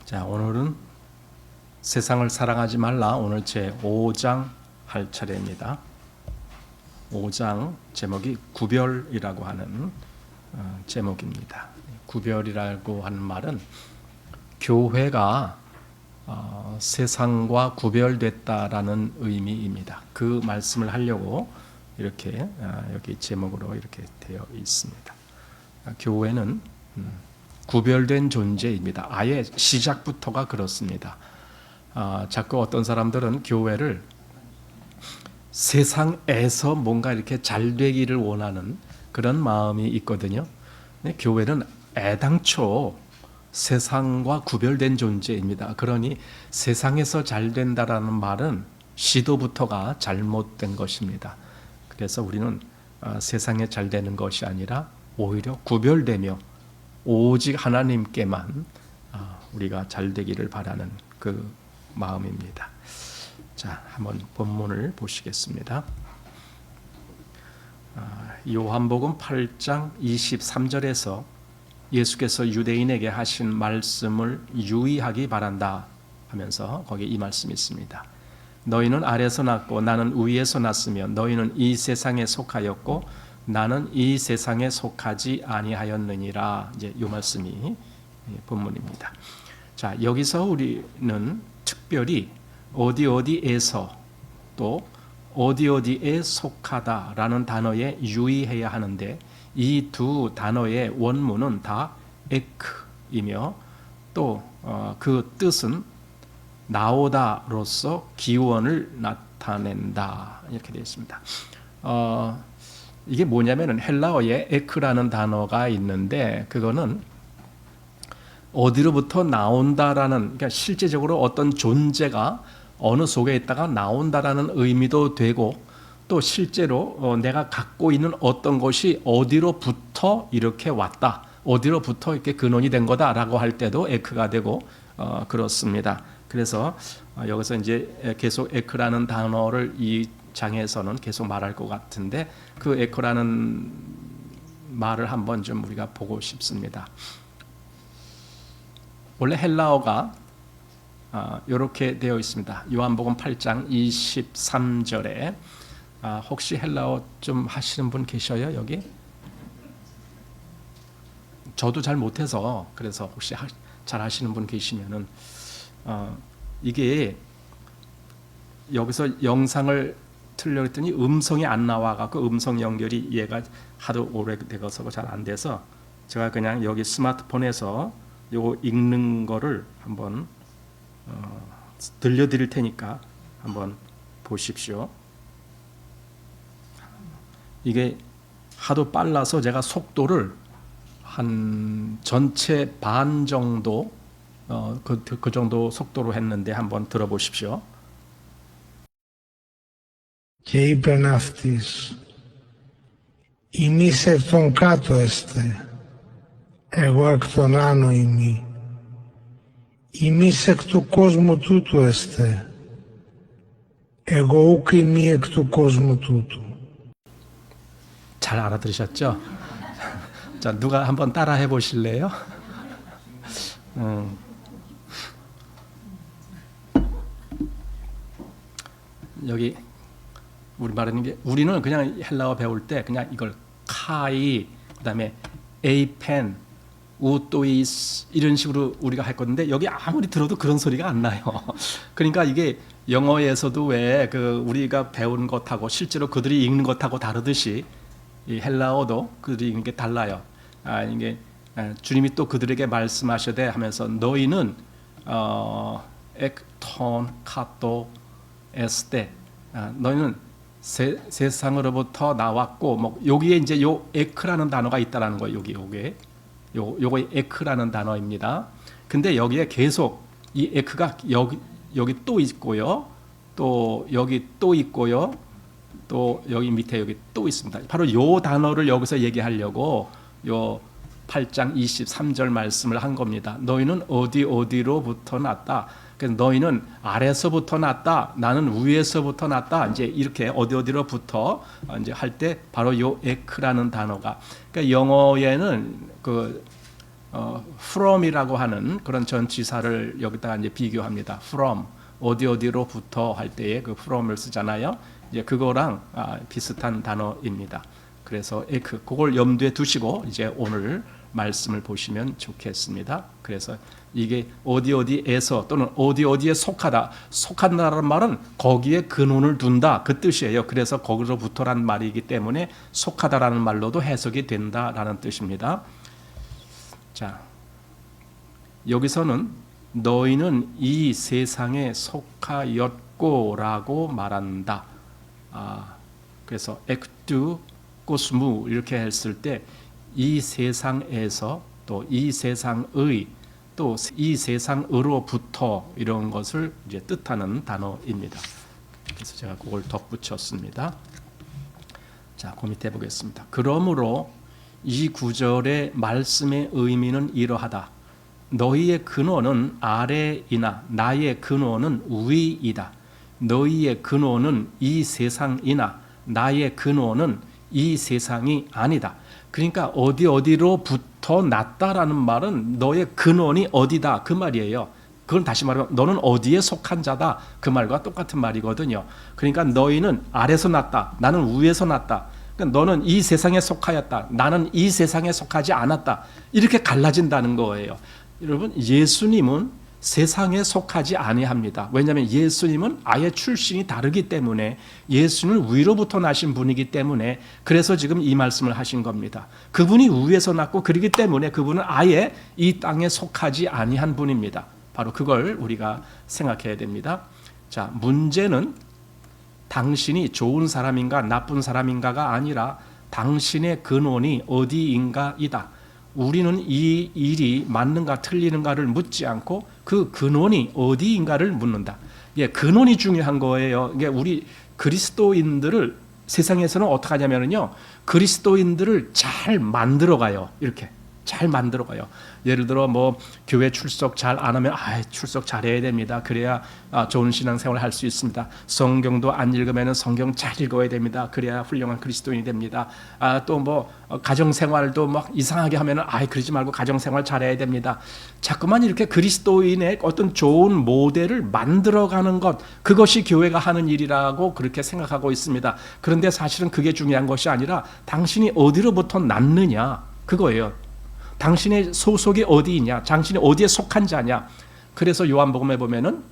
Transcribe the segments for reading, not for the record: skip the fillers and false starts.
자, 오늘은 세상을 사랑하지 말라. 오늘 제 5장 할 차례입니다. 5장 제목이 구별이라고 하는 제목입니다. 구별이라고 하는 말은 교회가 세상과 구별됐다라는 의미입니다. 그 말씀을 하려고 이렇게 여기 제목으로 이렇게 되어 있습니다. 교회는 구별된 존재입니다. 아예 시작부터가 그렇습니다. 자꾸 어떤 사람들은 교회를 세상에서 뭔가 이렇게 잘 되기를 원하는 그런 마음이 있거든요. 교회는 애당초 세상과 구별된 존재입니다. 그러니 세상에서 잘 된다라는 말은 시도부터가 잘못된 것입니다. 그래서 우리는 세상에 잘 되는 것이 아니라 오히려 구별되며 오직 하나님께만 우리가 잘 되기를 바라는 그 마음입니다. 자, 한번 본문을 보시겠습니다. 요한복음 8장 23절에서 예수께서 유대인에게 하신 말씀을 유의하기 바란다 하면서 거기에 이 말씀이 있습니다. 너희는 아래서 났고 나는 위에서 났으며 너희는 이 세상에 속하였고 나는 이 세상에 속하지 아니하였느니라. 이제 이 말씀이 본문입니다. 자, 여기서 우리는 특별히 어디에서 또 어디에 속하다라는 단어에 유의해야 하는데 이 두 단어의 원문은 다 에크이며 또 그 뜻은 나오다로서 기원을 나타낸다 이렇게 되어 있습니다. 이게 뭐냐면은 헬라어에 에크라는 단어가 있는데 그거는 어디로부터 나온다라는, 그러니까 실제적으로 어떤 존재가 어느 속에 있다가 나온다라는 의미도 되고 또 실제로 내가 갖고 있는 어떤 것이 어디로부터 이렇게 왔다, 어디로부터 이렇게 근원이 된 거다라고 할 때도 에크가 되고 그렇습니다. 그래서 여기서 이제 계속 에크라는 단어를 이 장에서는 계속 말할 것 같은데 그 에코라는 말을 한번 좀 우리가 보고 싶습니다. 원래 헬라어가 이렇게 되어 있습니다. 요한복음 8장 23절에 혹시 헬라어 좀 하시는 분 계셔요 여기? 저도 잘 못해서 그래서 혹시 잘 하시는 분 계시면은 이게 여기서 영상을 틀려 했더니 음성이 안 나와갖고 음성 연결이 얘가 하도 오래돼서 잘 안 돼서 제가 그냥 여기 스마트폰에서 요거 읽는 거를 한번 들려드릴 테니까 한번 보십시오. 이게 하도 빨라서 제가 속도를 한 전체 반 정도 그 정도 속도로 했는데 한번 들어보십시오. Και είπεν αυτής, «Ημείς εκ των κάτω εστε, εγώ εκ των άνω ημί. Ημείς εκ του κόσμου τούτου εστε, εγώ ουκ ημί εκ του κόσμου τούτου». 잘 알아들으셨죠? 자, 누가 한번 따라 해보실래요? 여기 우리 말하는 게 우리는 그냥 헬라어 배울 때 그냥 이걸 카이 그다음에 에이펜 우토이스 이런 식으로 우리가 할 건데 여기 아무리 들어도 그런 소리가 안 나요. 그러니까 이게 영어에서도 왜 그 우리가 배운 것하고 실제로 그들이 읽는 것하고 다르듯이 이 헬라어도 그들이 읽는 게 달라요. 이게 주님이 또 그들에게 말씀하셔대 하면서 너희는 엑톤 카토 에스테 너희는 세상으로부터 나왔고 뭐 여기에 이제 요 에크라는 단어가 있다라는 거예요. 요거 에크라는 단어입니다. 근데 여기에 계속 이 에크가 여기 또 있고요. 또 여기 또 있고요. 또 여기 밑에 여기 또 있습니다. 바로 요 단어를 여기서 얘기하려고 요 8장 23절 말씀을 한 겁니다. 너희는 어디로부터 났다. 그래서 너희는 아래서부터 났다. 나는 위에서부터 났다. 이제 이렇게 어디로부터 이제 할 때 바로 요 에크라는 단어가. 그러니까 영어에는 그 from이라고 하는 그런 전치사를 여기다가 이제 비교합니다. from 어디로부터 할 때에 그 from을 쓰잖아요. 이제 그거랑 비슷한 단어입니다. 그래서 그걸 염두에 두시고 이제 오늘 말씀을 보시면 좋겠습니다. 그래서 이게 어디에서 또는 어디에 속한다라는 말은 거기에 근원을 둔다 그 뜻이에요. 그래서 거기로부터란 말이기 때문에 속하다라는 말로도 해석이 된다라는 뜻입니다. 자, 여기서는 너희는 이 세상에 속하였고라고 말한다. 그래서 엑두 코스무 이렇게 했을 때 이 세상에서 또 이 세상의 또 이 세상으로부터 이런 것을 이제 뜻하는 단어입니다. 그래서 제가 그걸 덧붙였습니다. 자, 그 밑에 보겠습니다. 그러므로 이 구절의 말씀의 의미는 이러하다. 너희의 근원은 아래이나 나의 근원은 위이다. 너희의 근원은 이 세상이나 나의 근원은 이 세상이 아니다. 그러니까 어디로부터 났다라는 말은 너의 근원이 어디다 그 말이에요. 그건 다시 말하면 너는 어디에 속한 자다 그 말과 똑같은 말이거든요. 그러니까 너희는 아래서 났다. 나는 위에서 났다. 그러니까 너는 이 세상에 속하였다. 나는 이 세상에 속하지 않았다. 이렇게 갈라진다는 거예요. 여러분, 예수님은 세상에 속하지 아니합니다. 왜냐하면 예수님은 아예 출신이 다르기 때문에, 예수는 위로부터 나신 분이기 때문에, 그래서 지금 이 말씀을 하신 겁니다. 그분이 위에서 났고 그렇기 때문에 그분은 아예 이 땅에 속하지 아니한 분입니다. 바로 그걸 우리가 생각해야 됩니다. 자, 문제는 당신이 좋은 사람인가 나쁜 사람인가가 아니라 당신의 근원이 어디인가이다. 우리는 이 일이 맞는가 틀리는가를 묻지 않고 그 근원이 어디인가를 묻는다. 예, 근원이 중요한 거예요. 이게 우리 그리스도인들을 세상에서는 어떻게 하냐면요, 그리스도인들을 잘 만들어가요. 이렇게 잘 만들어가요. 예를 들어 뭐 교회 출석 잘 안 하면 출석 잘해야 됩니다. 그래야 좋은 신앙생활을 할 수 있습니다. 성경도 안 읽으면 성경 잘 읽어야 됩니다. 그래야 훌륭한 그리스도인이 됩니다. 또 뭐 가정생활도 막 이상하게 하면 그러지 말고 가정생활 잘해야 됩니다. 자꾸만 이렇게 그리스도인의 어떤 좋은 모델을 만들어가는 것, 그것이 교회가 하는 일이라고 그렇게 생각하고 있습니다. 그런데 사실은 그게 중요한 것이 아니라 당신이 어디로부터 났느냐 그거예요. 당신의 소속이 어디 있냐, 당신이 어디에 속한 자냐. 그래서 요한복음에 보면은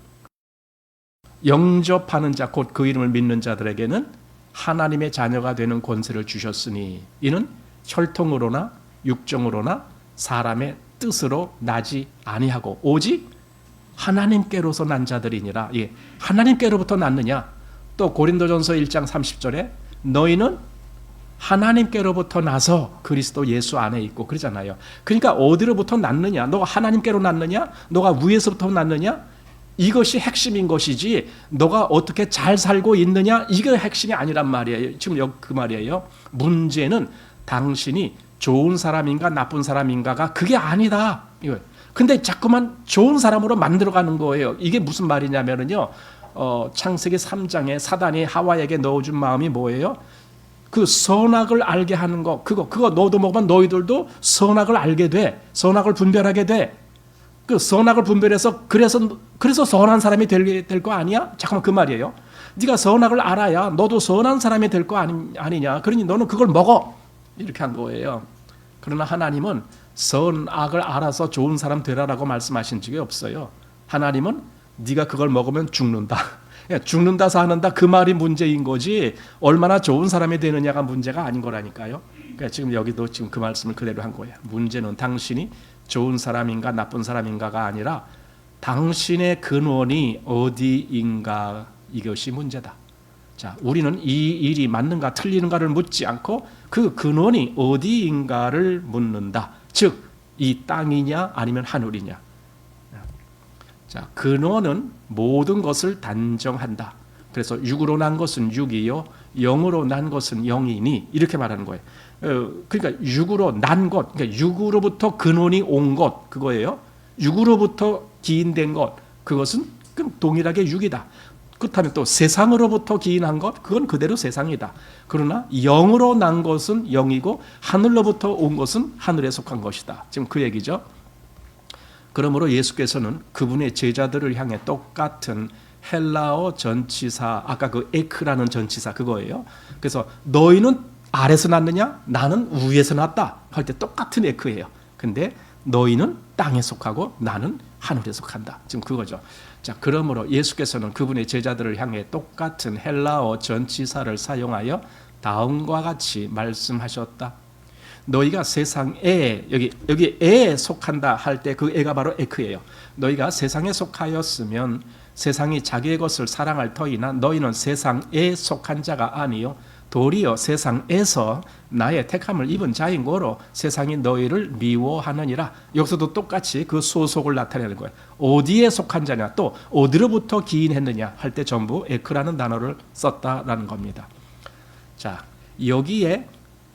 영접하는 자, 곧 그 이름을 믿는 자들에게는 하나님의 자녀가 되는 권세를 주셨으니 이는 혈통으로나 육정으로나 사람의 뜻으로 나지 아니하고 오직 하나님께로서 난 자들이니라. 예, 하나님께로부터 났느냐. 또 고린도전서 1장 30절에 너희는 하나님께로부터 나서 그리스도 예수 안에 있고 그러잖아요. 그러니까 어디로부터 났느냐? 너가 하나님께로 났느냐? 너가 위에서부터 났느냐? 이것이 핵심인 것이지 너가 어떻게 잘 살고 있느냐? 이게 핵심이 아니란 말이에요. 지금 그 말이에요. 문제는 당신이 좋은 사람인가 나쁜 사람인가가 그게 아니다. 이거. 근데 자꾸만 좋은 사람으로 만들어가는 거예요. 이게 무슨 말이냐면요. 창세기 3장에 사단이 하와에게 넣어준 마음이 뭐예요? 그 선악을 알게 하는 거, 그거 너도 먹으면 너희들도 선악을 알게 돼. 선악을 분별하게 돼. 그 선악을 분별해서 그래서 선한 사람이 될 거 아니야? 잠깐만 그 말이에요. 네가 선악을 알아야 너도 선한 사람이 될 거 아니냐? 그러니 너는 그걸 먹어. 이렇게 한 거예요. 그러나 하나님은 선악을 알아서 좋은 사람 되라라고 말씀하신 적이 없어요. 하나님은 네가 그걸 먹으면 죽는다. 죽는다 사는다 그 말이 문제인 거지 얼마나 좋은 사람이 되느냐가 문제가 아닌 거라니까요. 그러니까 지금 여기도 지금 그 말씀을 그대로 한 거예요. 문제는 당신이 좋은 사람인가 나쁜 사람인가가 아니라 당신의 근원이 어디인가, 이것이 문제다. 자, 우리는 이 일이 맞는가 틀리는가를 묻지 않고 그 근원이 어디인가를 묻는다. 즉, 이 땅이냐 아니면 하늘이냐. 자, 근원은 모든 것을 단정한다. 그래서 육으로 난 것은 육이요, 영으로 난 것은 영이니 이렇게 말하는 거예요. 그러니까 육으로 난 것, 그러니까 육으로부터 근원이 온 것 그거예요. 육으로부터 기인된 것, 그것은 동일하게 육이다. 그렇다면 또 세상으로부터 기인한 것, 그건 그대로 세상이다. 그러나 영으로 난 것은 영이고 하늘로부터 온 것은 하늘에 속한 것이다. 지금 그 얘기죠. 그러므로 예수께서는 그분의 제자들을 향해 똑같은 헬라어 전치사, 아까 그 에크라는 전치사 그거예요. 그래서 너희는 아래서 났느냐? 나는 위에서 났다 할 때 똑같은 에크예요. 근데 너희는 땅에 속하고 나는 하늘에 속한다. 지금 그거죠. 자, 그러므로 예수께서는 그분의 제자들을 향해 똑같은 헬라어 전치사를 사용하여 다음과 같이 말씀하셨다. 너희가 세상에, 여기 에에 속한다 할 때 그 에가 바로 에크예요. 너희가 세상에 속하였으면 세상이 자기의 것을 사랑할 터이나 너희는 세상에 속한 자가 아니요 도리어 세상에서 나의 택함을 입은 자인 거로 세상이 너희를 미워하느니라. 여기서도 똑같이 그 소속을 나타내는 거예요. 어디에 속한 자냐, 또 어디로부터 기인했느냐 할 때 전부 에크라는 단어를 썼다라는 겁니다. 자, 여기에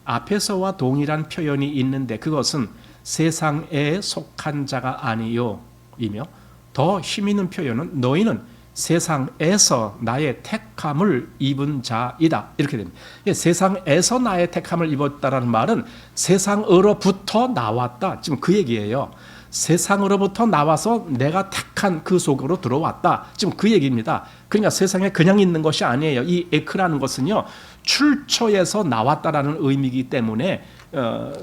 앞에서와 동일한 표현이 있는데 그것은 세상에 속한 자가 아니요 이며 더 힘있는 표현은 너희는 세상에서 나의 택함을 입은 자이다. 이렇게 됩니다. 세상에서 나의 택함을 입었다라는 말은 세상으로부터 나왔다. 지금 그 얘기예요. 세상으로부터 나와서 내가 택한 그 속으로 들어왔다. 지금 그 얘기입니다. 그러니까 세상에 그냥 있는 것이 아니에요. 이 에크라는 것은요, 출처에서 나왔다라는 의미이기 때문에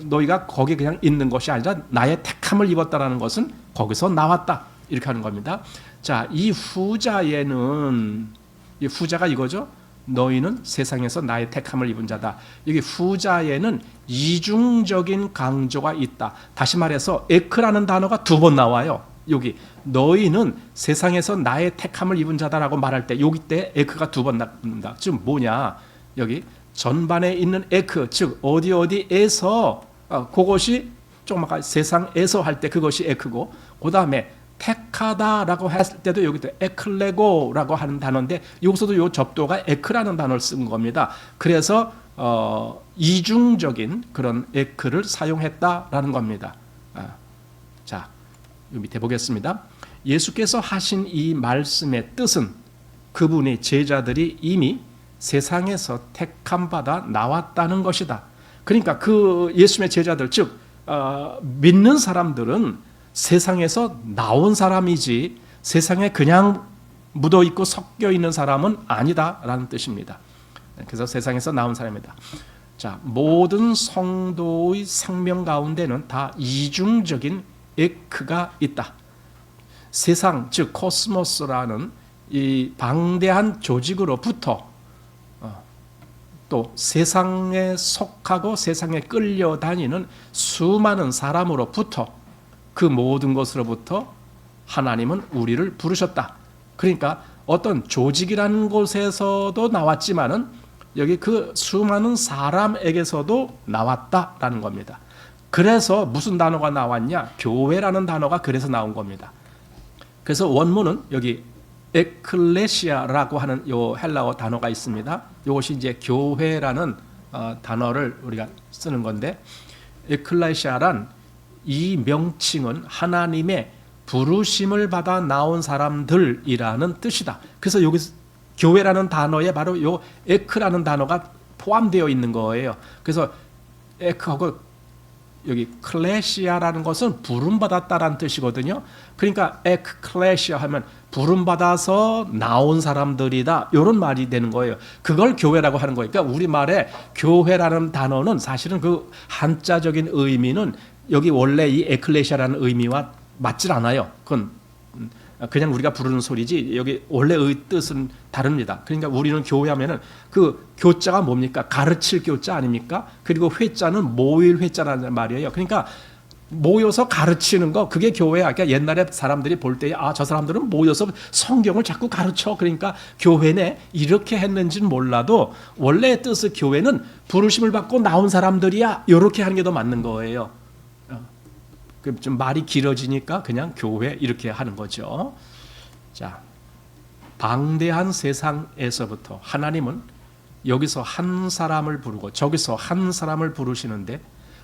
너희가 거기 그냥 있는 것이 아니라 나의 택함을 입었다라는 것은 거기서 나왔다. 이렇게 하는 겁니다. 자, 이 후자에는, 이 후자가 이거죠. 너희는 세상에서 나의 택함을 입은 자다. 여기 후자에는 이중적인 강조가 있다. 다시 말해서 에크라는 단어가 두 번 나와요. 여기 너희는 세상에서 나의 택함을 입은 자다라고 말할 때 여기 때 에크가 두 번 나옵니다. 지금 뭐냐? 여기 전반에 있는 에크, 즉 어디에서 그것이 조금 아까 세상에서 할 때 그것이 에크고, 그 다음에 택하다라고 했을 때도 여기도 에클레고라고 하는 단어인데 여기서도 이 접두가 에크라는 단어를 쓴 겁니다. 그래서 이중적인 그런 에크를 사용했다라는 겁니다. 자, 요 밑에 보겠습니다. 예수께서 하신 이 말씀의 뜻은 그분의 제자들이 이미 세상에서 택함 받아 나왔다는 것이다. 그러니까 그 예수님의 제자들, 즉 믿는 사람들은 세상에서 나온 사람이지 세상에 그냥 묻어 있고 섞여 있는 사람은 아니다라는 뜻입니다. 그래서 세상에서 나온 사람이다. 자, 모든 성도의 생명 가운데는 다 이중적인 에크가 있다. 세상, 즉 코스모스라는 이 방대한 조직으로부터 또 세상에 속하고 세상에 끌려다니는 수많은 사람으로부터 그 모든 것으로부터 하나님은 우리를 부르셨다. 그러니까 어떤 조직이라는 곳에서도 나왔지만은 여기 그 수많은 사람에게서도 나왔다라는 겁니다. 그래서 무슨 단어가 나왔냐? 교회라는 단어가 그래서 나온 겁니다. 그래서 원문은 여기 에클레시아라고 하는 요 헬라어 단어가 있습니다. 이것이 이제 교회라는 단어를 우리가 쓰는 건데, 에클레시아란 이 명칭은 하나님의 부르심을 받아 나온 사람들이라는 뜻이다. 그래서 여기 교회라는 단어에 바로 요 에크라는 단어가 포함되어 있는 거예요. 그래서 에크하고 여기 클레시아라는 것은 부름받았다라는 뜻이거든요. 그러니까 에클레시아 하면 부름받아서 나온 사람들이다, 이런 말이 되는 거예요. 그걸 교회라고 하는 거예요. 그러니까 우리말에 교회라는 단어는 사실은 그 한자적인 의미는 여기 원래 이 에클레시아라는 의미와 맞질 않아요. 그건 그냥 우리가 부르는 소리지 여기 원래의 뜻은 다릅니다. 그러니까 우리는 교회하면은 그 교자가 뭡니까? 가르칠 교자 아닙니까? 그리고 회자는 모일 회자라는 말이에요. 그러니까 모여서 가르치는 거, 그게 교회야. 그러니까 옛날에 사람들이 볼 때 저 사람들은 모여서 성경을 자꾸 가르쳐, 그러니까 교회네, 이렇게 했는지는 몰라도 원래의 뜻의 교회는 부르심을 받고 나온 사람들이야, 이렇게 하는 게 더 맞는 거예요. 좀 말이 길어지니까 그냥 교회 이렇게 하는 거죠. 자, 방대한 세상에서부터 하나님은 여기서 한 사람을 부르고 저기서 한 사람을 부르시는데,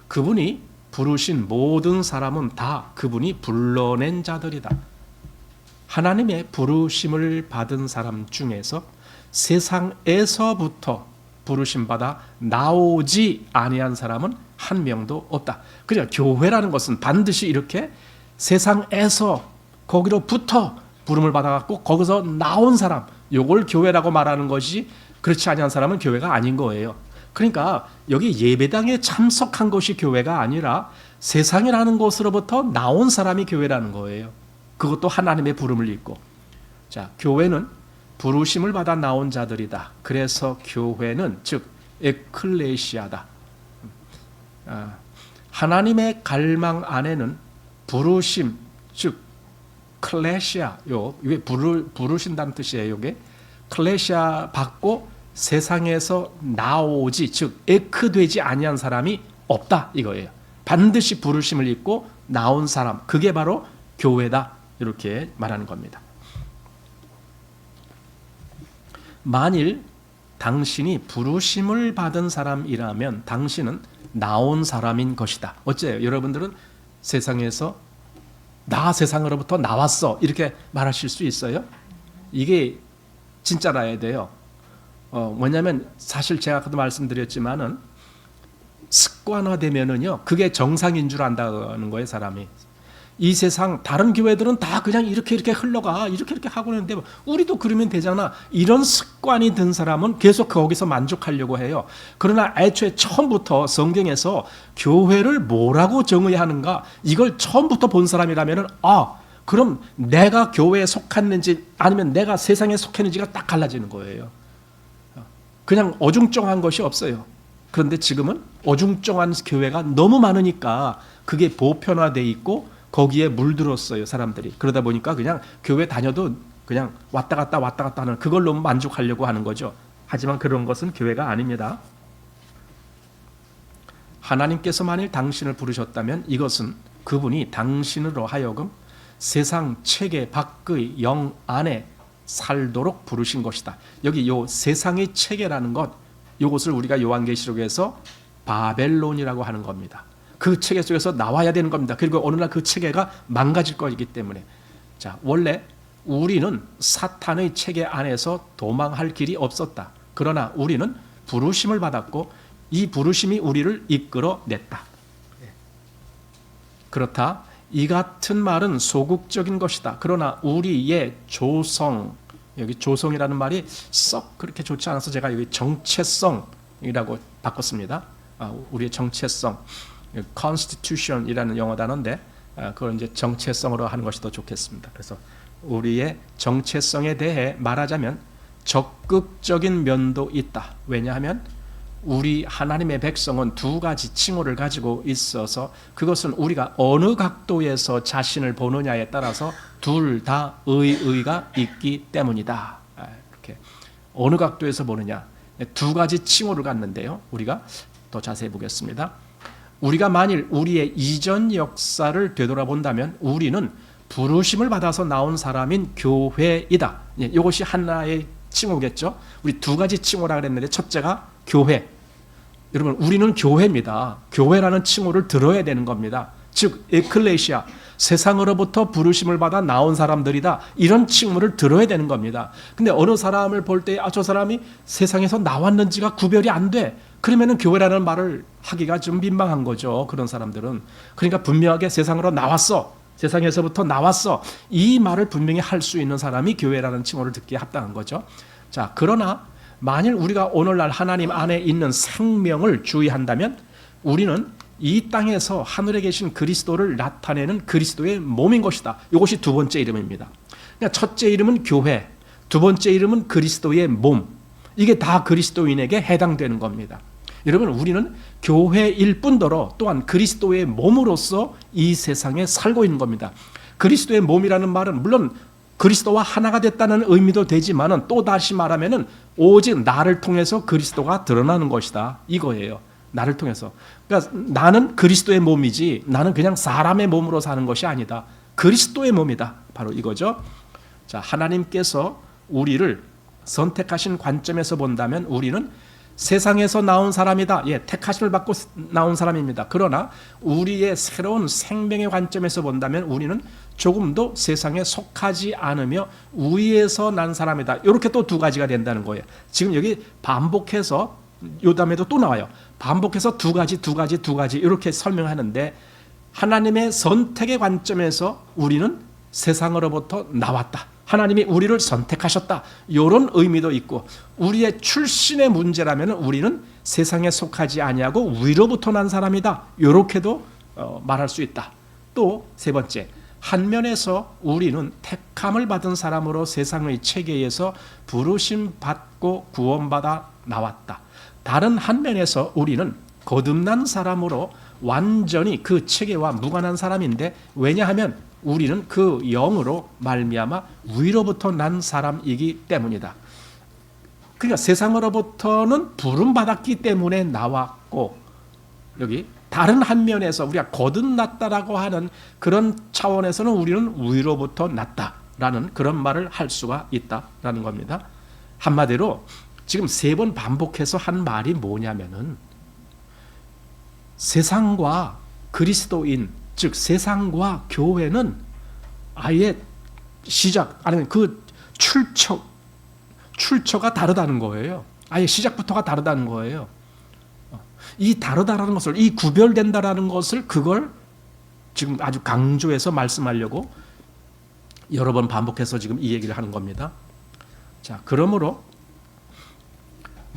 그분이 부르신 모든 사람은 다 그분이 불러낸 자들이다. 하나님의 부르심을 받은 사람 중에서 세상에서부터 부르심 받아 나오지 아니한 사람은 한 명도 없다. 그러니까 교회라는 것은 반드시 이렇게 세상에서 거기로부터 부름을 받아갖고 거기서 나온 사람, 요걸 교회라고 말하는 것이 그렇지 아니한 사람은 교회가 아닌 거예요. 그러니까 여기 예배당에 참석한 것이 교회가 아니라 세상이라는 곳으로부터 나온 사람이 교회라는 거예요. 그것도 하나님의 부름을 입고. 자, 교회는 부르심을 받아 나온 자들이다. 그래서 교회는 즉 에클레시아다. 하나님의 갈망 안에는 부르심, 즉 클레시아, 이게 부르신다는 뜻이에요. 이게 클레시아 받고 세상에서 나오지, 즉 에크되지 아니한 사람이 없다 이거예요. 반드시 부르심을 입고 나온 사람, 그게 바로 교회다 이렇게 말하는 겁니다. 만일 당신이 부르심을 받은 사람이라면 당신은 나온 사람인 것이다. 어째요? 여러분들은 세상에서 나 세상으로부터 나왔어 이렇게 말하실 수 있어요? 이게 진짜라야 돼요. 뭐냐면 사실 제가 아까도 말씀드렸지만은 습관화되면은요 그게 정상인 줄 안다는 거예요. 사람이 이 세상 다른 교회들은 다 그냥 이렇게 흘러가 이렇게 하고 있는데 우리도 그러면 되잖아, 이런 습관이 든 사람은 계속 거기서 만족하려고 해요. 그러나 애초에 처음부터 성경에서 교회를 뭐라고 정의하는가 이걸 처음부터 본 사람이라면은 그럼 내가 교회에 속했는지 아니면 내가 세상에 속했는지가 딱 갈라지는 거예요. 그냥 어중쩡한 것이 없어요. 그런데 지금은 어중쩡한 교회가 너무 많으니까 그게 보편화돼 있고 거기에 물들었어요, 사람들이. 그러다 보니까 그냥 교회 다녀도 그냥 왔다 갔다 하는 그걸로 만족하려고 하는 거죠. 하지만 그런 것은 교회가 아닙니다. 하나님께서 만일 당신을 부르셨다면 이것은 그분이 당신으로 하여금 세상 체계 밖의 영 안에 살도록 부르신 것이다. 여기 요 세상의 체계라는 것, 이것을 우리가 요한계시록에서 바벨론이라고 하는 겁니다. 그 체계 속에서 나와야 되는 겁니다. 그리고 어느 날 그 체계가 망가질 것이기 때문에. 자, 원래 우리는 사탄의 체계 안에서 도망할 길이 없었다. 그러나 우리는 부르심을 받았고 이 부르심이 우리를 이끌어냈다. 그렇다. 이 같은 말은 소극적인 것이다. 그러나 우리의 조성, 여기 조성이라는 말이 썩 그렇게 좋지 않아서 제가 여기 정체성이라고 바꿨습니다. 우리의 정체성. constitution이라는 영어 단어인데 그걸 이제 정체성으로 하는 것이 더 좋겠습니다. 그래서 우리의 정체성에 대해 말하자면 적극적인 면도 있다. 왜냐하면 우리 하나님의 백성은 두 가지 칭호를 가지고 있어서 그것은 우리가 어느 각도에서 자신을 보느냐에 따라서 둘 다 의의가 있기 때문이다. 이렇게 어느 각도에서 보느냐 두 가지 칭호를 갖는데요. 우리가 더 자세히 보겠습니다. 우리가 만일 우리의 이전 역사를 되돌아본다면 우리는 부르심을 받아서 나온 사람인 교회이다. 이것이 하나의 칭호겠죠. 우리 두 가지 칭호라 그랬는데 첫째가 교회. 여러분 우리는 교회입니다. 교회라는 칭호를 들어야 되는 겁니다. 즉 에클레시아, 세상으로부터 부르심을 받아 나온 사람들이다. 이런 칭호를 들어야 되는 겁니다. 근데 어느 사람을 볼 때 저 사람이 세상에서 나왔는지가 구별이 안 돼. 그러면은 교회라는 말을 하기가 좀 민망한 거죠. 그런 사람들은. 그러니까 분명하게 세상으로 나왔어. 세상에서부터 나왔어. 이 말을 분명히 할 수 있는 사람이 교회라는 칭호를 듣기에 합당한 거죠. 자, 그러나 만일 우리가 오늘날 하나님 안에 있는 생명을 주의한다면 우리는 이 땅에서 하늘에 계신 그리스도를 나타내는 그리스도의 몸인 것이다. 이것이 두 번째 이름입니다. 그러니까 첫째 이름은 교회, 두 번째 이름은 그리스도의 몸. 이게 다 그리스도인에게 해당되는 겁니다. 여러분 우리는 교회일 뿐더러 또한 그리스도의 몸으로서 이 세상에 살고 있는 겁니다. 그리스도의 몸이라는 말은 물론 그리스도와 하나가 됐다는 의미도 되지만은 또 다시 말하면은 오직 나를 통해서 그리스도가 드러나는 것이다. 이거예요. 나를 통해서. 그러니까 나는 그리스도의 몸이지 나는 그냥 사람의 몸으로 사는 것이 아니다. 그리스도의 몸이다. 바로 이거죠. 자, 하나님께서 우리를 선택하신 관점에서 본다면 우리는 세상에서 나온 사람이다. 예, 택하심을 받고 나온 사람입니다. 그러나 우리의 새로운 생명의 관점에서 본다면 우리는 조금도 세상에 속하지 않으며 위에서 난 사람이다. 이렇게 또 두 가지가 된다는 거예요. 지금 여기 반복해서 요 다음에도 또 나와요. 반복해서 두 가지 이렇게 설명하는데 하나님의 선택의 관점에서 우리는 세상으로부터 나왔다. 하나님이 우리를 선택하셨다. 이런 의미도 있고 우리의 출신의 문제라면 우리는 세상에 속하지 아니하고 위로부터 난 사람이다. 이렇게도 말할 수 있다. 또 세 번째, 한 면에서 우리는 택함을 받은 사람으로 세상의 체계에서 부르심 받고 구원받아 나왔다. 다른 한 면에서 우리는 거듭난 사람으로 완전히 그 체계와 무관한 사람인데 왜냐하면 우리는 그 영으로 말미암아 위로부터 난 사람이기 때문이다. 그러니까 세상으로부터는 부름받았기 때문에 나왔고 여기 다른 한 면에서 우리가 거듭났다라고 하는 그런 차원에서는 우리는 위로부터 났다라는 그런 말을 할 수가 있다라는 겁니다. 한마디로 지금 세 번 반복해서 한 말이 뭐냐면은 세상과 그리스도인, 즉 세상과 교회는 아예 시작, 아니 그 출처가 다르다는 거예요. 아예 시작부터가 다르다는 거예요. 이 다르다라는 것을, 이 구별된다라는 것을 그걸 지금 아주 강조해서 말씀하려고 여러 번 반복해서 지금 이 얘기를 하는 겁니다. 자, 그러므로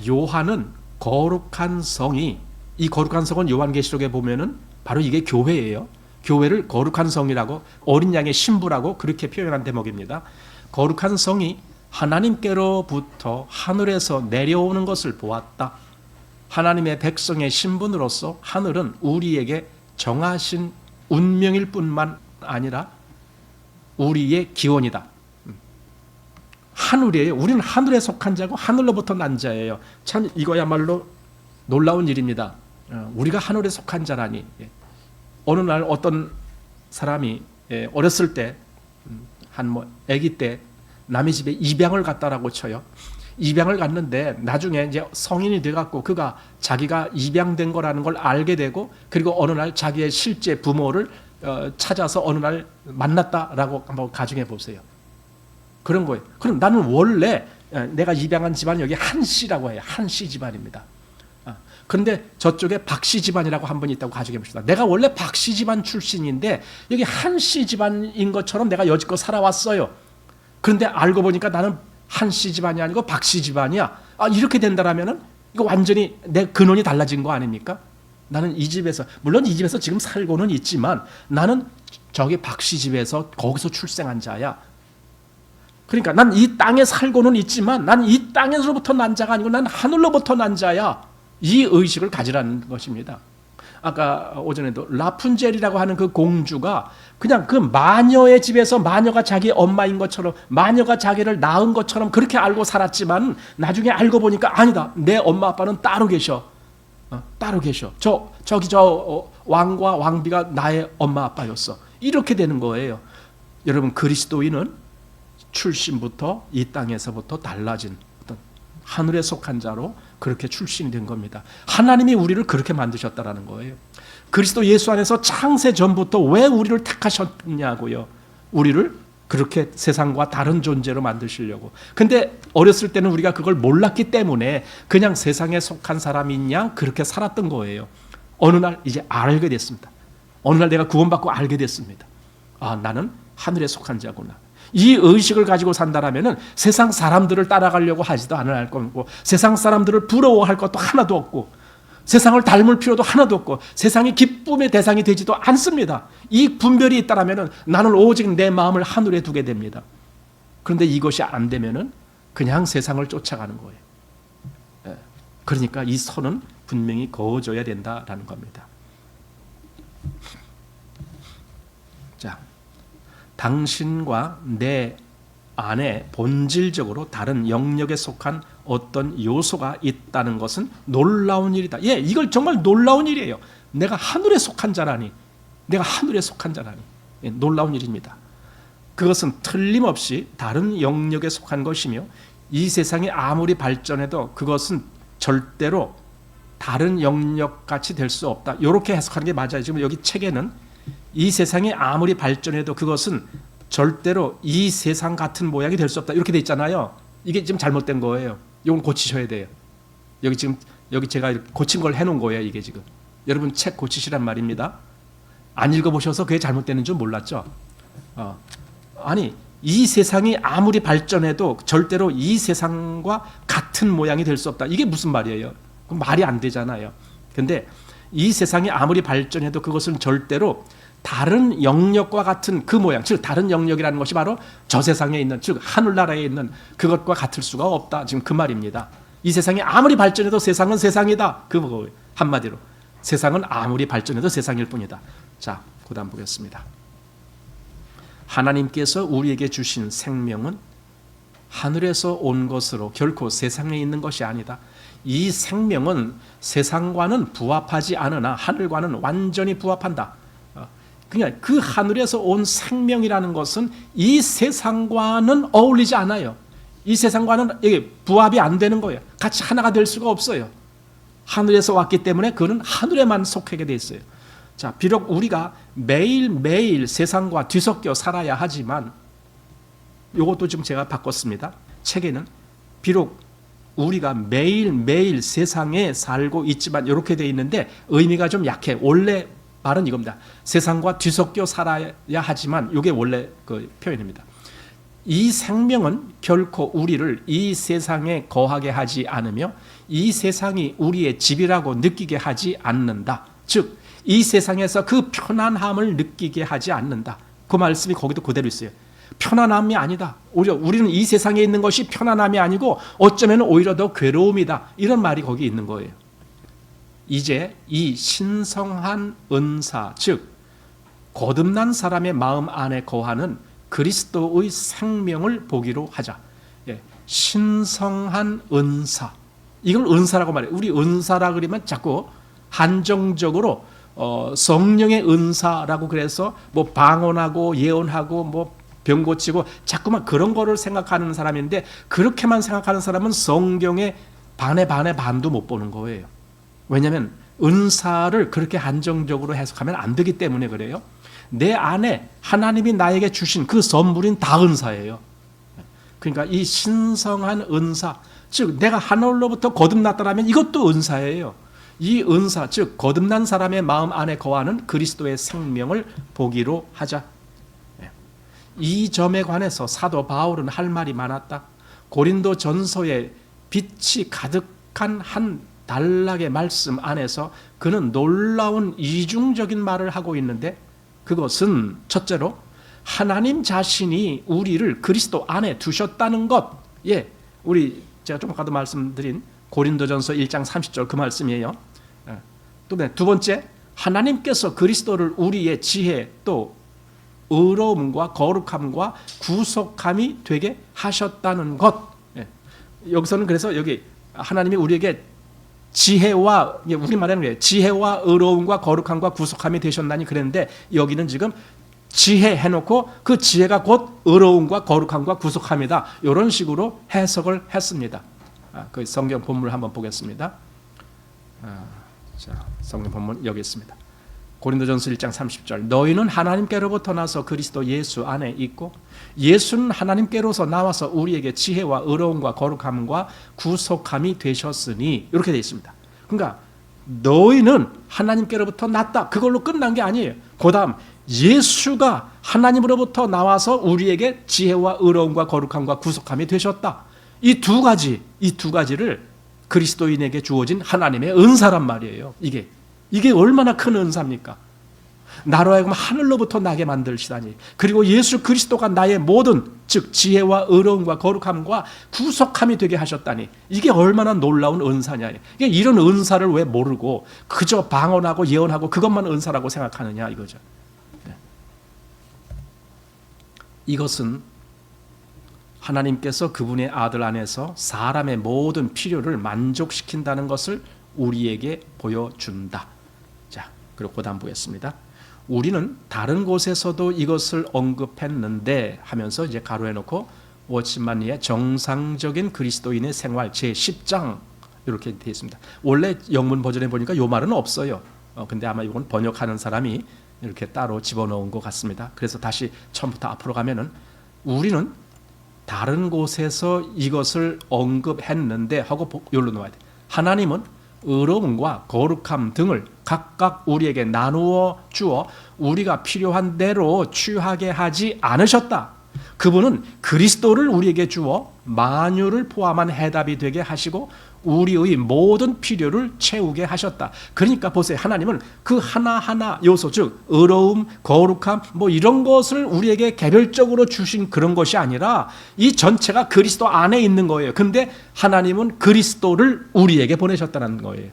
요한은 거룩한 성이, 이 거룩한 성은 요한계시록에 보면은 바로 이게 교회예요. 교회를 거룩한 성이라고, 어린 양의 신부라고 그렇게 표현한 대목입니다. 거룩한 성이 하나님께로부터 하늘에서 내려오는 것을 보았다. 하나님의 백성의 신분으로서 하늘은 우리에게 정하신 운명일 뿐만 아니라 우리의 기원이다. 하늘이에요. 우리는 하늘에 속한 자고 하늘로부터 난 자예요. 참 이거야말로 놀라운 일입니다. 우리가 하늘에 속한 자라니. 어느 날 어떤 사람이 어렸을 때 한 아기 때 남의 집에 입양을 갔다라고 쳐요. 입양을 갔는데 나중에 이제 성인이 돼갖고 그가 자기가 입양된 거라는 걸 알게 되고 그리고 어느 날 자기의 실제 부모를 찾아서 어느 날 만났다라고 한번 가정해 보세요. 그런 거예요. 그럼 나는 원래 내가 입양한 집안이 여기 한씨라고 해요. 한씨 집안입니다. 그런데 저쪽에 박씨 집안이라고 한 분 있다고 가정해 봅시다. 내가 원래 박씨 집안 출신인데 여기 한씨 집안인 것처럼 내가 여지껏 살아왔어요. 그런데 알고 보니까 나는 한씨 집안이 아니고 박씨 집안이야. 이렇게 된다라면은 이거 완전히 내 근원이 달라진 거 아닙니까? 나는 이 집에서, 물론 이 집에서 지금 살고는 있지만 나는 저기 박씨 집에서 거기서 출생한 자야. 그러니까 난 이 땅에 살고는 있지만 난 이 땅에서부터 난 자가 아니고 난 하늘로부터 난 자야. 이 의식을 가지라는 것입니다. 아까 오전에도 라푼젤이라고 하는 그 공주가 그냥 그 마녀의 집에서 마녀가 자기 엄마인 것처럼, 마녀가 자기를 낳은 것처럼 그렇게 알고 살았지만 나중에 알고 보니까 아니다. 내 엄마 아빠는 따로 계셔. 따로 계셔. 저기 왕과 왕비가 나의 엄마 아빠였어. 이렇게 되는 거예요. 여러분, 그리스도인은 출신부터 이 땅에서부터 달라진 어떤 하늘에 속한 자로 그렇게 출신이 된 겁니다. 하나님이 우리를 그렇게 만드셨다라는 거예요. 그리스도 예수 안에서 창세 전부터 왜 우리를 택하셨냐고요. 우리를 그렇게 세상과 다른 존재로 만드시려고. 근데 어렸을 때는 우리가 그걸 몰랐기 때문에 그냥 세상에 속한 사람인 양 그렇게 살았던 거예요. 어느 날 이제 알게 됐습니다. 어느 날 내가 구원받고 알게 됐습니다. 나는 하늘에 속한 자구나. 이 의식을 가지고 산다라면은 세상 사람들을 따라가려고 하지도 않을 거고, 세상 사람들을 부러워할 것도 하나도 없고, 세상을 닮을 필요도 하나도 없고, 세상이 기쁨의 대상이 되지도 않습니다. 이 분별이 있다라면은 나는 오직 내 마음을 하늘에 두게 됩니다. 그런데 이것이 안 되면은 그냥 세상을 쫓아가는 거예요. 그러니까 이 선은 분명히 그어져야 된다라는 겁니다. 자. 당신과 내 안에 본질적으로 다른 영역에 속한 어떤 요소가 있다는 것은 놀라운 일이다. 이걸 정말 놀라운 일이에요. 내가 하늘에 속한 자라니. 내가 하늘에 속한 자라니. 놀라운 일입니다. 그것은 틀림없이 다른 영역에 속한 것이며 이 세상이 아무리 발전해도 그것은 절대로 다른 영역 같이 될 수 없다. 이렇게 해석하는 게 맞아요. 지금 여기 책에는 이 세상이 아무리 발전해도 그것은 절대로 이 세상 같은 모양이 될 수 없다. 이렇게 돼 있잖아요. 이게 지금 잘못된 거예요. 이건 고치셔야 돼요. 여기 제가 고친 걸 해놓은 거예요. 이게 지금 여러분 책 고치시란 말입니다. 안 읽어보셔서 그게 잘못되는 줄 몰랐죠. 아니 이 세상이 아무리 발전해도 절대로 이 세상과 같은 모양이 될 수 없다. 이게 무슨 말이에요? 그럼 말이 안 되잖아요. 근데 이 세상이 아무리 발전해도 그것은 절대로 다른 영역과 같은 그 모양, 즉 다른 영역이라는 것이 바로 저 세상에 있는, 즉 하늘나라에 있는 그것과 같을 수가 없다. 지금 그 말입니다. 이 세상이 아무리 발전해도 세상은 세상이다. 그 뭐 한마디로 세상은 아무리 발전해도 세상일 뿐이다. 자, 그다음 보겠습니다. 하나님께서 우리에게 주신 생명은 하늘에서 온 것으로 결코 세상에 있는 것이 아니다. 이 생명은 세상과는 부합하지 않으나 하늘과는 완전히 부합한다. 그러니까 그 하늘에서 온 생명이라는 것은 이 세상과는 어울리지 않아요. 이 세상과는 이게 부합이 안 되는 거예요. 같이 하나가 될 수가 없어요. 하늘에서 왔기 때문에 그는 하늘에만 속하게 돼 있어요. 자, 비록 우리가 매일매일 세상과 뒤섞여 살아야 하지만 이것도 지금 제가 바꿨습니다. 책에는 비록 우리가 매일매일 세상에 살고 있지만 이렇게 돼 있는데 의미가 좀 약해. 원래 말은 이겁니다. 세상과 뒤섞여 살아야 하지만 이게 원래 그 표현입니다. 이 생명은 결코 우리를 이 세상에 거하게 하지 않으며 이 세상이 우리의 집이라고 느끼게 하지 않는다. 즉 이 세상에서 그 편안함을 느끼게 하지 않는다. 그 말씀이 거기도 그대로 있어요. 편안함이 아니다. 오히려 우리는 이 세상에 있는 것이 편안함이 아니고 어쩌면 오히려 더 괴로움이다. 이런 말이 거기 있는 거예요. 이제 이 신성한 은사, 즉 거듭난 사람의 마음 안에 거하는 그리스도의 생명을 보기로 하자. 신성한 은사. 이걸 은사라고 말해요. 우리 은사라 그러면 자꾸 한정적으로 성령의 은사라고 그래서 뭐 방언하고 예언하고 뭐 병 고치고 자꾸만 그런 거를 생각하는 사람인데 그렇게만 생각하는 사람은 성경의 반의 반도 못 보는 거예요. 왜냐하면 은사를 그렇게 한정적으로 해석하면 안 되기 때문에 그래요. 내 안에 하나님이 나에게 주신 그 선물인 다 은사예요. 그러니까 이 신성한 은사, 즉 내가 하늘로부터 거듭났다라면 이것도 은사예요. 이 은사, 즉 거듭난 사람의 마음 안에 거하는 그리스도의 생명을 보기로 하자. 이 점에 관해서 사도 바울은 할 말이 많았다. 고린도 전서에 빛이 가득한 한 단락의 말씀 안에서 그는 놀라운 이중적인 말을 하고 있는데 그것은 첫째로 하나님 자신이 우리를 그리스도 안에 두셨다는 것. 우리 제가 좀 아까도 말씀드린 고린도전서 1장 30절 그 말씀이에요. 또 두 번째, 하나님께서 그리스도를 우리의 지혜 또 의로움과 거룩함과 구속함이 되게 하셨다는 것. 여기서는 그래서 여기 하나님이 우리에게 지혜와, 우리 말하는 거예요. 지혜와 의로움과 거룩함과 구속함이 되셨나니 그랬는데 여기는 지금 지혜 해놓고 그 지혜가 곧 의로움과 거룩함과 구속함이다. 이런 식으로 해석을 했습니다. 그 성경 본문을 한번 보겠습니다. 자, 성경 본문 여기 있습니다. 고린도전서 1장 30절 너희는 하나님께로부터 나서 그리스도 예수 안에 있고 예수는 하나님께로서 나와서 우리에게 지혜와 의로움과 거룩함과 구속함이 되셨으니 이렇게 되어 있습니다. 그러니까 너희는 하나님께로부터 났다. 그걸로 끝난 게 아니에요. 그 다음 예수가 하나님으로부터 나와서 우리에게 지혜와 의로움과 거룩함과 구속함이 되셨다. 이 두 가지를 그리스도인에게 주어진 하나님의 은사란 말이에요. 이게 얼마나 큰 은사입니까? 나로 하여금 하늘로부터 나게 만들시다니. 그리고 예수 그리스도가 나의 모든 즉 지혜와 의로움과 거룩함과 구속함이 되게 하셨다니. 이게 얼마나 놀라운 은사냐. 이런 은사를 왜 모르고 그저 방언하고 예언하고 그것만 은사라고 생각하느냐 이거죠. 이것은 하나님께서 그분의 아들 안에서 사람의 모든 필요를 만족시킨다는 것을 우리에게 보여준다. 자, 그리고 그 다음 보겠습니다. 우리는 다른 곳에서도 이것을 언급했는데 하면서 이제 가로해 놓고 워치만리의 정상적인 그리스도인의 생활 제10장 이렇게 되어 있습니다. 원래 영문 버전에 보니까 요 말은 없어요. 근데 아마 이건 번역하는 사람이 이렇게 따로 집어넣은 것 같습니다. 그래서 다시 처음부터 앞으로 가면은 우리는 다른 곳에서 이것을 언급했는데 하고 여기로 놓아야 돼. 하나님은 의로움과 거룩함 등을 각각 우리에게 나누어 주어 우리가 필요한 대로 취하게 하지 않으셨다. 그분은 그리스도를 우리에게 주어 만유를 포함한 해답이 되게 하시고 우리의 모든 필요를 채우게 하셨다. 그러니까 보세요. 하나님은 그 하나하나 요소, 즉 의로움, 거룩함 뭐 이런 것을 우리에게 개별적으로 주신 그런 것이 아니라 이 전체가 그리스도 안에 있는 거예요. 근데 하나님은 그리스도를 우리에게 보내셨다는 거예요.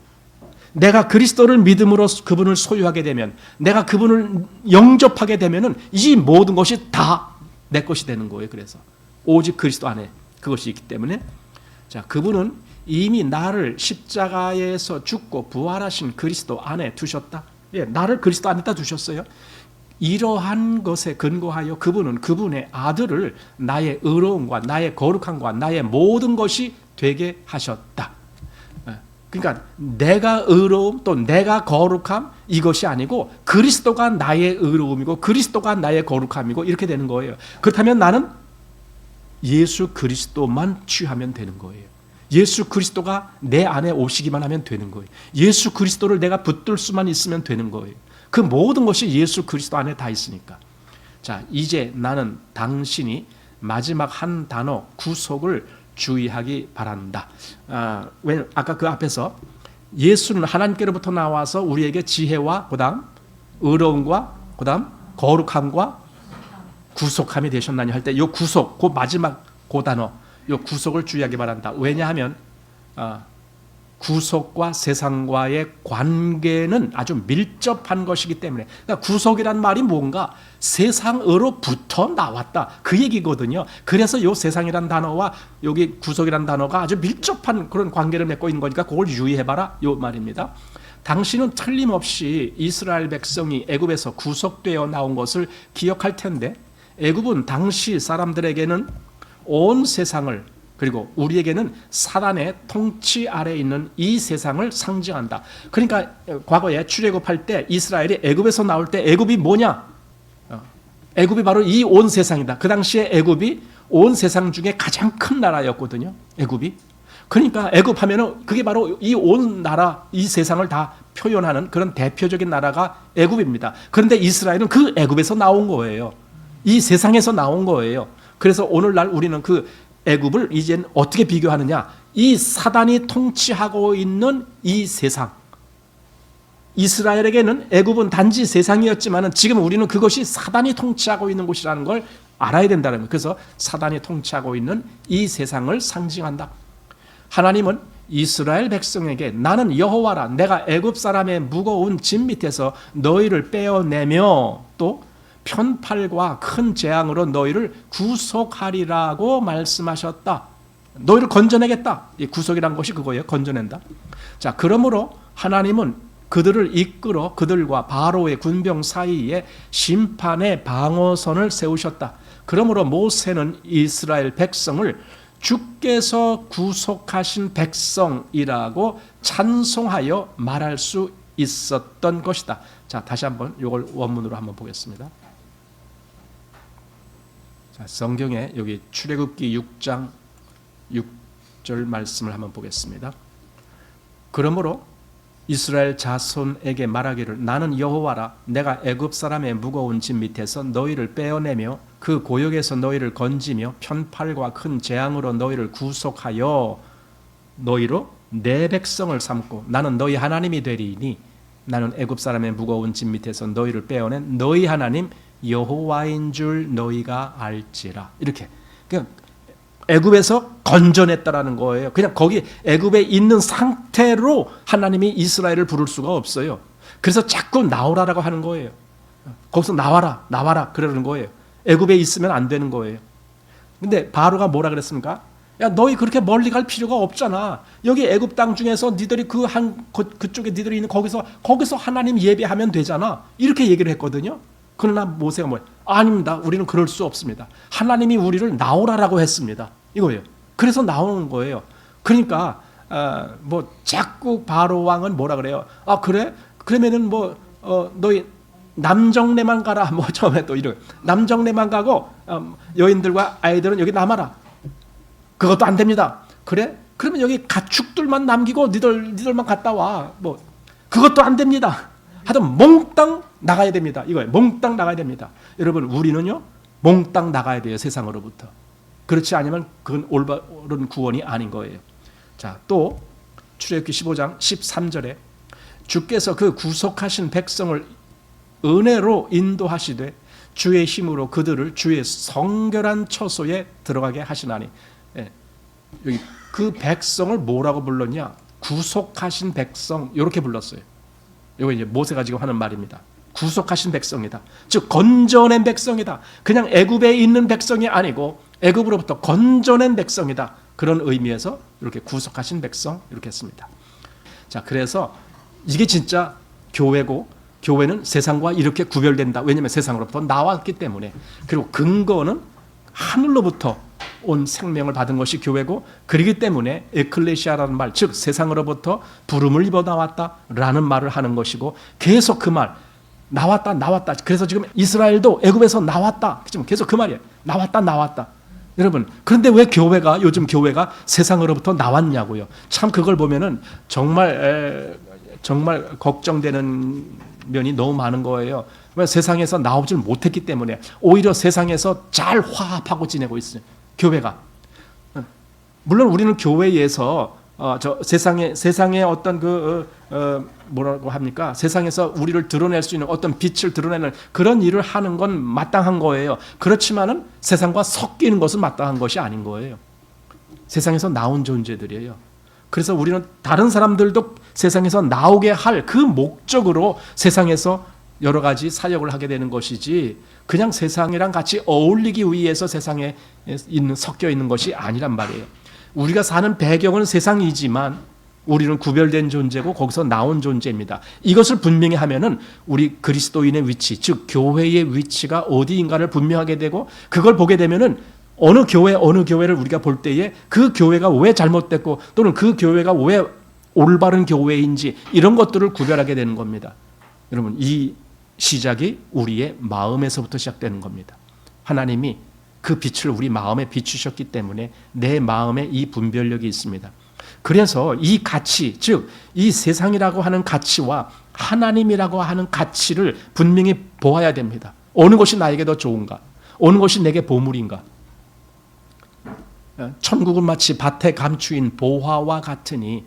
내가 그리스도를 믿음으로 그분을 소유하게 되면, 내가 그분을 영접하게 되면은 이 모든 것이 다 내 것이 되는 거예요. 그래서 오직 그리스도 안에 그것이 있기 때문에, 자, 그분은 이미 나를 십자가에서 죽고 부활하신 그리스도 안에 두셨다. 예, 나를 그리스도 안에다 두셨어요. 이러한 것에 근거하여 그분은 그분의 아들을 나의 의로움과 나의 거룩함과 나의 모든 것이 되게 하셨다. 그러니까 내가 의로움 또 내가 거룩함 이것이 아니고 그리스도가 나의 의로움이고 그리스도가 나의 거룩함이고 이렇게 되는 거예요. 그렇다면 나는 예수 그리스도만 취하면 되는 거예요. 예수 그리스도가 내 안에 오시기만 하면 되는 거예요. 예수 그리스도를 내가 붙들 수만 있으면 되는 거예요. 그 모든 것이 예수 그리스도 안에 다 있으니까. 자, 이제 나는 당신이 마지막 한 단어 구속을 주의하기 바란다. 왜 아까 그 앞에서 예수는 하나님께로부터 나와서 우리에게 지혜와 그다음 의로움과 그다음 거룩함과 구속함이 되셨나니 할 때 이 구속, 그 마지막 그 단어, 이 구속을 주의하기 바란다. 왜냐하면 구속과 세상과의 관계는 아주 밀접한 것이기 때문에, 그러니까 구속이란 말이 뭔가 세상으로부터 나왔다 그 얘기거든요. 그래서 이 세상이란 단어와 여기 구속이란 단어가 아주 밀접한 그런 관계를 맺고 있는 거니까 그걸 유의해봐라 이 말입니다. 당신은 틀림없이 이스라엘 백성이 애굽에서 구속되어 나온 것을 기억할 텐데, 애굽은 당시 사람들에게는 온 세상을, 그리고 우리에게는 사단의 통치 아래에 있는 이 세상을 상징한다. 그러니까 과거에 출애굽할 때 이스라엘이 애굽에서 나올 때 애굽이 뭐냐? 애굽이 바로 이 온 세상이다. 그 당시에 애굽이 온 세상 중에 가장 큰 나라였거든요. 애굽이. 그러니까 애굽하면은 그게 바로 이 온 나라, 이 세상을 다 표현하는 그런 대표적인 나라가 애굽입니다. 그런데 이스라엘은 그 애굽에서 나온 거예요. 이 세상에서 나온 거예요. 그래서 오늘날 우리는 그 애굽을 이젠 어떻게 비교하느냐? 이 사단이 통치하고 있는 이 세상. 이스라엘에게는 애굽은 단지 세상이었지만 지금 우리는 그것이 사단이 통치하고 있는 곳이라는 걸 알아야 된다는 거예요. 그래서 사단이 통치하고 있는 이 세상을 상징한다. 하나님은 이스라엘 백성에게 나는 여호와라, 내가 애굽 사람의 무거운 짐 밑에서 너희를 빼어내며 또 편팔과 큰 재앙으로 너희를 구속하리라고 말씀하셨다. 너희를 건져내겠다. 이 구속이란 것이 그거예요. 건져낸다. 자, 그러므로 하나님은 그들을 이끌어 그들과 바로의 군병 사이에 심판의 방어선을 세우셨다. 그러므로 모세는 이스라엘 백성을 주께서 구속하신 백성이라고 찬송하여 말할 수 있었던 것이다. 자, 다시 한번 이걸 원문으로 한번 보겠습니다. 자, 성경에 여기 출애굽기 6장 6절 말씀을 한번 보겠습니다. 그러므로 이스라엘 자손에게 말하기를 나는 여호와라, 내가 애굽 사람의 무거운 짐 밑에서 너희를 빼어내며 그 고역에서 너희를 건지며 편팔과 큰 재앙으로 너희를 구속하여 너희로 내 백성을 삼고 나는 너희 하나님이 되리니 나는 애굽 사람의 무거운 짐 밑에서 너희를 빼어낸 너희 하나님 여호와인 줄 너희가 알지라. 이렇게 그냥 애굽에서 건져냈다라는 거예요. 그냥 거기 애굽에 있는 상태로 하나님이 이스라엘을 부를 수가 없어요. 그래서 자꾸 나오라라고 하는 거예요. 거기서 나와라, 나와라 그러는 거예요. 애굽에 있으면 안 되는 거예요. 근데 바로가 뭐라 그랬습니까? 야, 너희 그렇게 멀리 갈 필요가 없잖아. 여기 애굽 땅 중에서 니들이 그쪽에 니들이 있는 거기서 하나님 예배하면 되잖아. 이렇게 얘기를 했거든요. 그러나 모세가 뭐예요? 아닙니다. 우리는 그럴 수 없습니다. 하나님이 우리를 나오라라고 했습니다. 이거예요. 그래서 나오는 거예요. 그러니까 뭐 자꾸 바로 왕은 뭐라 그래요? 아 그래? 그러면은 뭐 너희 남정네만 가라. 뭐 처음에 또 이런 남정네만 가고 여인들과 아이들은 여기 남아라. 그것도 안 됩니다. 그래? 그러면 여기 가축들만 남기고 니들만 갔다 와. 뭐 그것도 안 됩니다. 하여튼 몽땅 나가야 됩니다. 이거예요. 몽땅 나가야 됩니다. 여러분 우리는요 몽땅 나가야 돼요. 세상으로부터. 그렇지 않으면 그건 올바른 구원이 아닌 거예요. 자, 또 출애굽기 15장 13절에 주께서 그 구속하신 백성을 은혜로 인도하시되 주의 힘으로 그들을 주의 성결한 처소에 들어가게 하시나니. 예, 여기 그 백성을 뭐라고 불렀냐? 구속하신 백성 이렇게 불렀어요. 이거 이제 모세가 지금 하는 말입니다. 구속하신 백성이다. 즉 건져낸 백성이다. 그냥 애굽에 있는 백성이 아니고 애굽으로부터 건져낸 백성이다. 그런 의미에서 이렇게 구속하신 백성 이렇게 했습니다. 자, 그래서 이게 진짜 교회고 교회는 세상과 이렇게 구별된다. 왜냐하면 세상으로부터 나왔기 때문에. 그리고 근거는 하늘로부터 온 생명을 받은 것이 교회고 그렇기 때문에 에클레시아라는 말, 즉 세상으로부터 부름을 입어 나왔다라는 말을 하는 것이고 계속 그 말 나왔다. 그래서 지금 이스라엘도 애굽에서 나왔다. 지금 계속 그 말이에요. 나왔다. 여러분 그런데 왜 교회가 요즘 교회가 세상으로부터 나왔냐고요. 참 그걸 보면은 정말 걱정되는 면이 너무 많은 거예요. 왜 세상에서 나오질 못했기 때문에 오히려 세상에서 잘 화합하고 지내고 있어요. 교회가. 물론 우리는 교회에서 세상의 어떤 뭐라고 합니까? 세상에서 우리를 드러낼 수 있는 어떤 빛을 드러내는 그런 일을 하는 건 마땅한 거예요. 그렇지만은 세상과 섞이는 것은 마땅한 것이 아닌 거예요. 세상에서 나온 존재들이에요. 그래서 우리는 다른 사람들도 세상에서 나오게 할 그 목적으로 세상에서 여러 가지 사역을 하게 되는 것이지 그냥 세상이랑 같이 어울리기 위해서 세상에 섞여 있는 것이 아니란 말이에요. 우리가 사는 배경은 세상이지만 우리는 구별된 존재고 거기서 나온 존재입니다. 이것을 분명히 하면은 우리 그리스도인의 위치, 즉 교회의 위치가 어디인가를 분명하게 되고 그걸 보게 되면은 어느 교회를 우리가 볼 때에 그 교회가 왜 잘못됐고 또는 그 교회가 왜 올바른 교회인지 이런 것들을 구별하게 되는 겁니다. 여러분 이 시작이 우리의 마음에서부터 시작되는 겁니다. 하나님이 그 빛을 우리 마음에 비추셨기 때문에 내 마음에 이 분별력이 있습니다. 그래서 이 가치, 즉 이 세상이라고 하는 가치와 하나님이라고 하는 가치를 분명히 보아야 됩니다. 어느 것이 나에게 더 좋은가? 어느 것이 내게 보물인가? 천국은 마치 밭에 감추인 보화와 같으니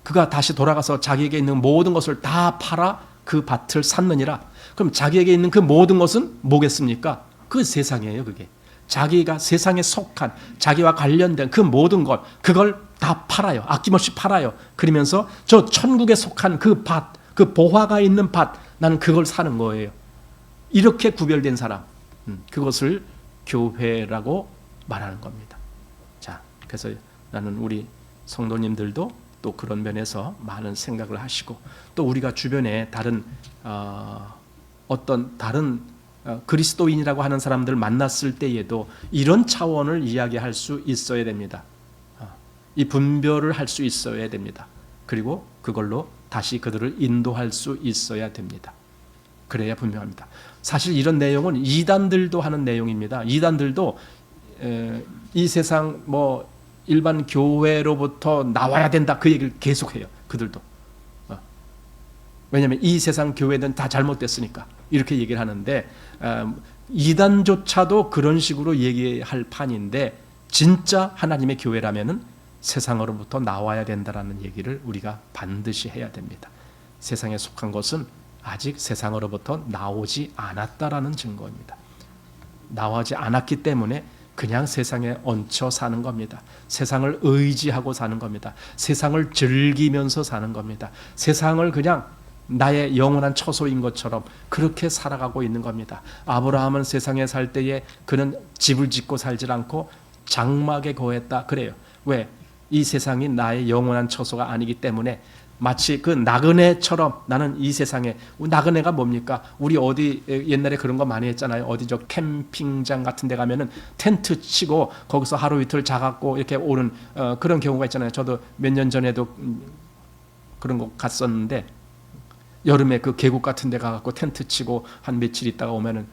그가 다시 돌아가서 자기에게 있는 모든 것을 다 팔아 그 밭을 샀느니라. 그럼 자기에게 있는 그 모든 것은 뭐겠습니까? 그 세상이에요. 그게 자기가 세상에 속한 자기와 관련된 그 모든 것 그걸 다 팔아요. 아낌없이 팔아요. 그러면서 저 천국에 속한 그 밭, 그 보화가 있는 밭 나는 그걸 사는 거예요. 이렇게 구별된 사람 그것을 교회라고 말하는 겁니다. 자, 그래서 나는 우리 성도님들도 또 그런 면에서 많은 생각을 하시고 또 우리가 주변에 다른 어떤 다른 그리스도인이라고 하는 사람들 만났을 때에도 이런 차원을 이야기할 수 있어야 됩니다. 이 분별을 할 수 있어야 됩니다. 그리고 그걸로 다시 그들을 인도할 수 있어야 됩니다. 그래야 분명합니다. 사실 이런 내용은 이단들도 하는 내용입니다. 이단들도 이 세상 뭐 일반 교회로부터 나와야 된다 그 얘기를 계속해요. 그들도. 왜냐하면 이 세상 교회는 다 잘못됐으니까 이렇게 얘기를 하는데 이단조차도 그런 식으로 얘기할 판인데 진짜 하나님의 교회라면은 세상으로부터 나와야 된다라는 얘기를 우리가 반드시 해야 됩니다. 세상에 속한 것은 아직 세상으로부터 나오지 않았다라는 증거입니다. 나오지 않았기 때문에 그냥 세상에 얹혀 사는 겁니다. 세상을 의지하고 사는 겁니다. 세상을 즐기면서 사는 겁니다. 세상을 그냥 나의 영원한 처소인 것처럼 그렇게 살아가고 있는 겁니다. 아브라함은 세상에 살 때에 그는 집을 짓고 살질 않고 장막에 거했다 그래요. 왜? 이 세상이 나의 영원한 처소가 아니기 때문에 마치 그 나그네처럼 나는 이 세상에 나그네가 뭡니까? 우리 어디 옛날에 그런 거 많이 했잖아요. 어디 저 캠핑장 같은 데 가면은 텐트 치고 거기서 하루 이틀 자갖고 이렇게 오는 그런 경우가 있잖아요. 저도 몇 년 전에도 그런 거 갔었는데 여름에 그 계곡 같은 데 가갖고 텐트 치고 한 며칠 있다가 오면은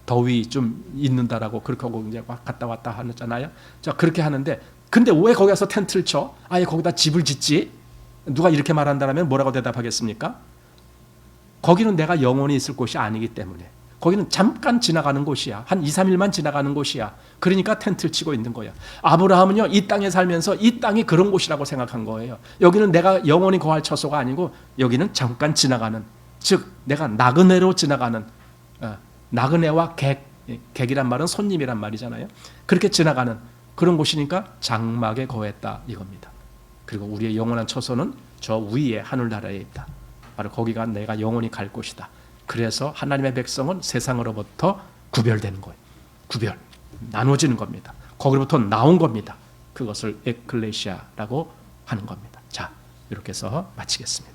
더위 좀 있는다라고 그렇게 하고 이제 갔다 왔다 하잖아요. 자, 그렇게 하는데 근데 왜 거기 가서 텐트를 쳐? 아예 거기다 집을 짓지? 누가 이렇게 말한다면 뭐라고 대답하겠습니까? 거기는 내가 영원히 있을 곳이 아니기 때문에 거기는 잠깐 지나가는 곳이야. 한 2, 3일만 지나가는 곳이야. 그러니까 텐트를 치고 있는 거야. 아브라함은요, 이 땅에 살면서 이 땅이 그런 곳이라고 생각한 거예요. 여기는 내가 영원히 거할 처소가 아니고 여기는 잠깐 지나가는, 즉 내가 나그네로 지나가는, 나그네와 객이란 말은 손님이란 말이잖아요. 그렇게 지나가는 그런 곳이니까 장막에 거했다 이겁니다. 그리고 우리의 영원한 처소는 저 위에 하늘나라에 있다. 바로 거기가 내가 영원히 갈 곳이다. 그래서 하나님의 백성은 세상으로부터 구별되는 거예요. 구별, 나눠지는 겁니다. 거기로부터 나온 겁니다. 그것을 에클레시아라고 하는 겁니다. 자, 이렇게 해서 마치겠습니다.